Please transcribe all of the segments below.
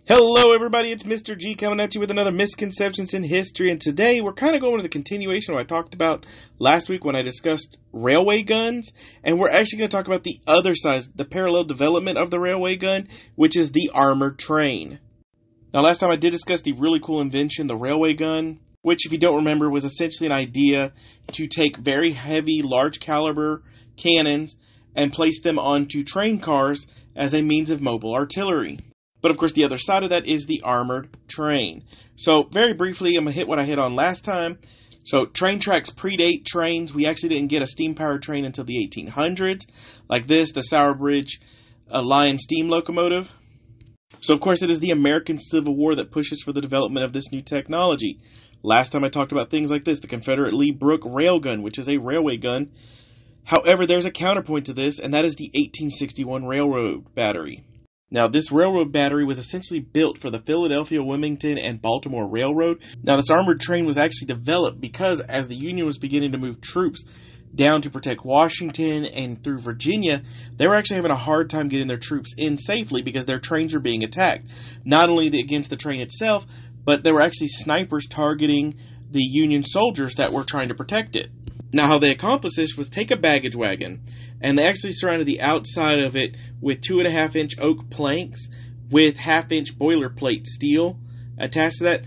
Hello everybody, it's Mr. G coming at you with another Misconceptions in History, and today we're kind of going to the continuation of what I talked about last week when I discussed railway guns, and we're actually going to talk about the other side, the parallel development of the railway gun, which is the armored train. Now last time I did discuss the really cool invention, the railway gun, which if you don't remember was essentially an idea to take very heavy, large caliber cannons and place them onto train cars as a means of mobile artillery. But of course, the other side of that is the armored train. So very briefly, I'm going to hit what I hit on last time. So train tracks predate trains. We actually didn't get a steam-powered train until the 1800s, like this, the Sowerbridge Lion steam locomotive. So of course, it is the American Civil War that pushes for the development of this new technology. Last time I talked about things like this, the Confederate Lee Brook railgun, which is a railway gun. However, there's a counterpoint to this, and that is the 1861 railroad battery. Now, this railroad battery was essentially built for the Philadelphia, Wilmington, and Baltimore Railroad. Now, this armored train was actually developed because as the Union was beginning to move troops down to protect Washington and through Virginia, they were actually having a hard time getting their troops in safely because their trains were being attacked. Not only against the train itself, but there were actually snipers targeting the Union soldiers that were trying to protect it. Now, how they accomplished this was take a baggage wagon, and they actually surrounded the outside of it with 2.5-inch oak planks with 1/2-inch boilerplate steel attached to that.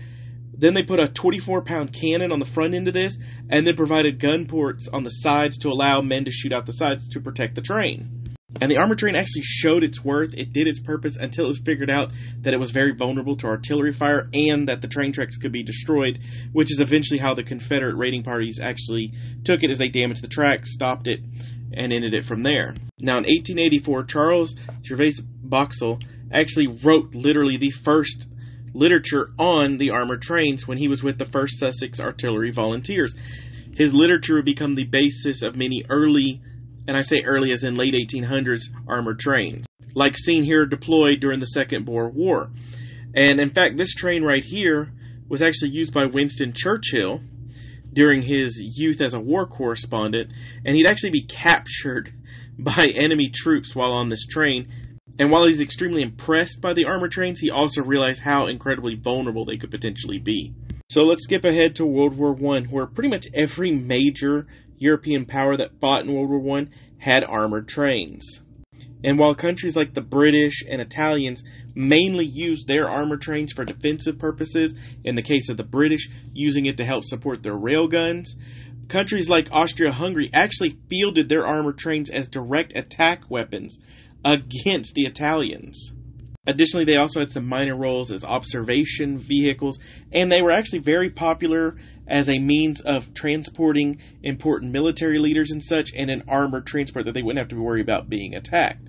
Then they put a 24-pound cannon on the front end of this, and then provided gun ports on the sides to allow men to shoot out the sides to protect the train. And the armored train actually showed its worth. It did its purpose until it was figured out that it was very vulnerable to artillery fire and that the train tracks could be destroyed, which is eventually how the Confederate raiding parties actually took it, as they damaged the tracks, stopped it, and ended it from there. Now in 1884, Charles Gervais Boxall actually wrote literally the first literature on the armored trains when he was with the 1st Sussex Artillery Volunteers. His literature would become the basis of many early, and I say early as in late 1800s, armored trains, like seen here deployed during the Second Boer War. And in fact, this train right here was actually used by Winston Churchill during his youth as a war correspondent, and he'd actually be captured by enemy troops while on this train. And while he's extremely impressed by the armored trains, he also realized how incredibly vulnerable they could potentially be. So let's skip ahead to World War I, where pretty much every major European power that fought in World War I had armored trains. And while countries like the British and Italians mainly used their armored trains for defensive purposes, in the case of the British, using it to help support their railguns, countries like Austria-Hungary actually fielded their armored trains as direct attack weapons against the Italians. Additionally, they also had some minor roles as observation vehicles, and they were actually very popular as a means of transporting important military leaders and such, and an armored transport that they wouldn't have to worry about being attacked.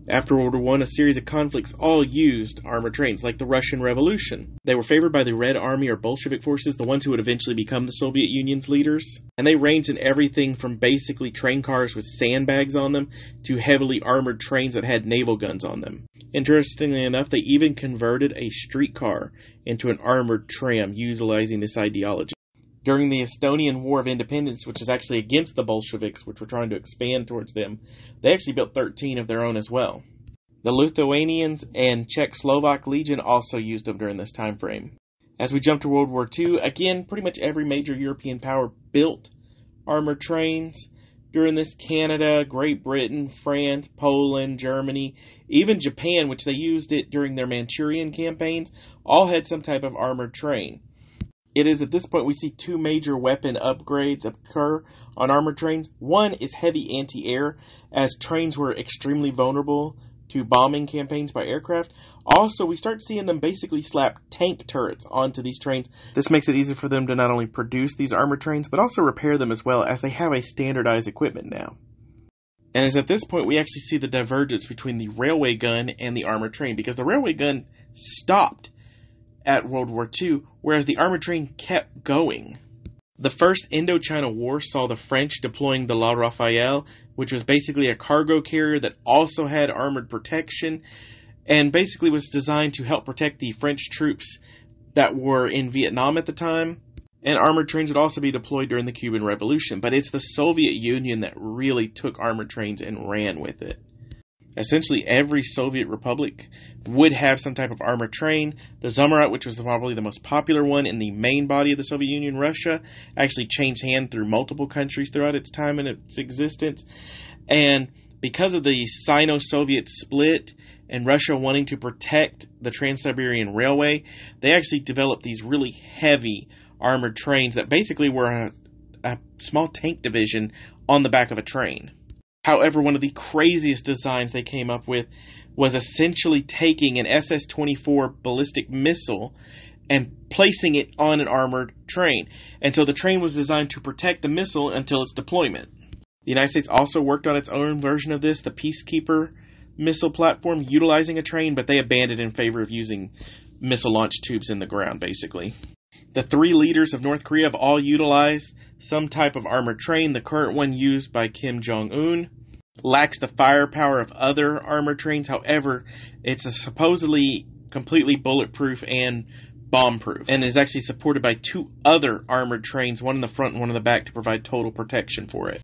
After World War I, a series of conflicts all used armored trains, like the Russian Revolution. They were favored by the Red Army or Bolshevik forces, the ones who would eventually become the Soviet Union's leaders. And they ranged in everything from basically train cars with sandbags on them to heavily armored trains that had naval guns on them. Interestingly enough, they even converted a streetcar into an armored tram utilizing this ideology. During the Estonian War of Independence, which is actually against the Bolsheviks, which were trying to expand towards them, they actually built 13 of their own as well. The Lithuanians and Czechoslovak Legion also used them during this time frame. As we jump to World War II, again, pretty much every major European power built armored trains. During this, Canada, Great Britain, France, Poland, Germany, even Japan, which they used it during their Manchurian campaigns, all had some type of armored train. It is at this point we see two major weapon upgrades occur on armored trains. One is heavy anti-air, as trains were extremely vulnerable to bombing campaigns by aircraft. Also, we start seeing them basically slap tank turrets onto these trains. This makes it easier for them to not only produce these armored trains, but also repair them as well, as they have a standardized equipment now. And it's at this point we actually see the divergence between the railway gun and the armored train, because the railway gun stopped at World War II, whereas the armored train kept going. The First Indochina War saw the French deploying the La Rafale, which was basically a cargo carrier that also had armored protection, and basically was designed to help protect the French troops that were in Vietnam at the time. And armored trains would also be deployed during the Cuban Revolution, but it's the Soviet Union that really took armored trains and ran with it. Essentially every Soviet republic would have some type of armored train. The Zumrat, which was probably the most popular one in the main body of the Soviet Union, Russia, actually changed hands through multiple countries throughout its time in its existence. And because of the Sino-Soviet split and Russia wanting to protect the Trans-Siberian Railway, they actually developed these really heavy armored trains that basically were a small tank division on the back of a train. However, one of the craziest designs they came up with was essentially taking an SS-24 ballistic missile and placing it on an armored train. And so the train was designed to protect the missile until its deployment. The United States also worked on its own version of this, the Peacekeeper missile platform, utilizing a train, but they abandoned in favor of using missile launch tubes in the ground, basically. The three leaders of North Korea have all utilized some type of armored train. The current one used by Kim Jong-un lacks the firepower of other armored trains. However, it's supposedly completely bulletproof and bomb-proof, and is actually supported by two other armored trains, one in the front and one in the back, to provide total protection for it.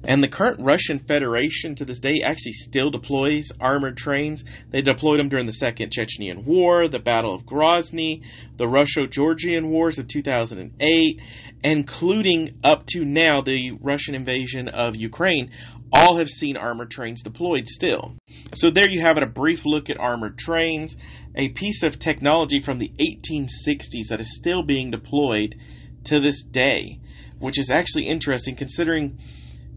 And the current Russian Federation to this day actually still deploys armored trains. They deployed them during the Second Chechenian War, the Battle of Grozny, the Russo-Georgian Wars of 2008, including up to now the Russian invasion of Ukraine, all have seen armored trains deployed still. So there you have it, a brief look at armored trains, a piece of technology from the 1860s that is still being deployed to this day, which is actually interesting considering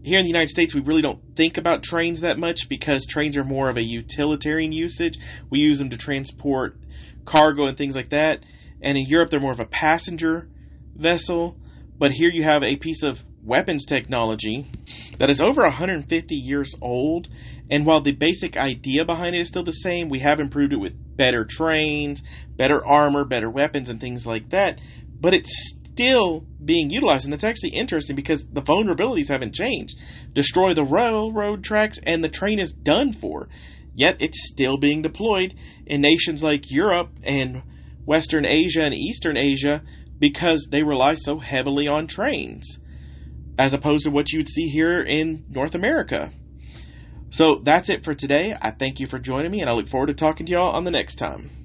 here in the United States, we really don't think about trains that much because trains are more of a utilitarian usage. We use them to transport cargo and things like that. And in Europe, they're more of a passenger vessel. But here you have a piece of weapons technology that is over 150 years old. And while the basic idea behind it is still the same, we have improved it with better trains, better armor, better weapons, and things like that. But it's still being utilized, and that's actually interesting because the vulnerabilities haven't changed. Destroy the railroad tracks and the train is done for. Yet it's still being deployed in nations like Europe and Western Asia and Eastern Asia because they rely so heavily on trains, as opposed to what you would see here in North America. So that's it for today. I thank you for joining me, and I look forward to talking to y'all on the next time.